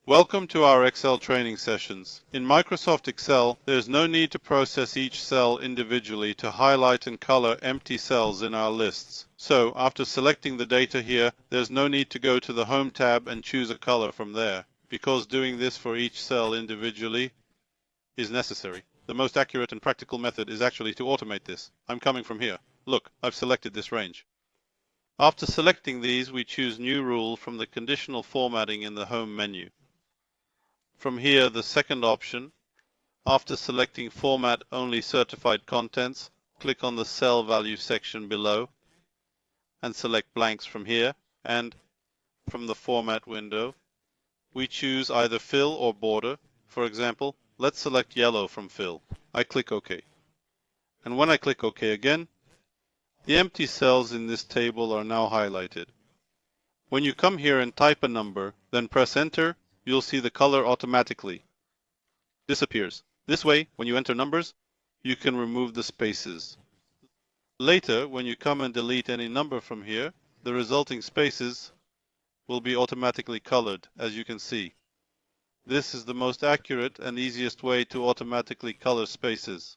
Welcome to our Excel training sessions. In Microsoft Excel, there is no need to process each cell individually to highlight and color empty cells in our lists. So, after selecting the data here, there's no need to go to the Home tab and choose a color from there, because doing this for each cell individually is necessary. The most accurate and practical method is actually to automate this. I'm coming from here. Look, I've selected this range. After selecting these, we choose New Rule from the conditional formatting in the Home menu. From here, the second option, after selecting Format Only Certified Contents, click on the Cell Value section below and select Blanks from here, and from the Format window, we choose either Fill or Border. For example, let's select Yellow from Fill. I click OK. And when I click OK again, the empty cells in this table are now highlighted. When you come here and type a number, then press Enter, you'll see the color automatically disappears. This way, when you enter numbers, you can remove the spaces. Later, when you come and delete any number from here, the resulting spaces will be automatically colored, as you can see. This is the most accurate and easiest way to automatically color spaces.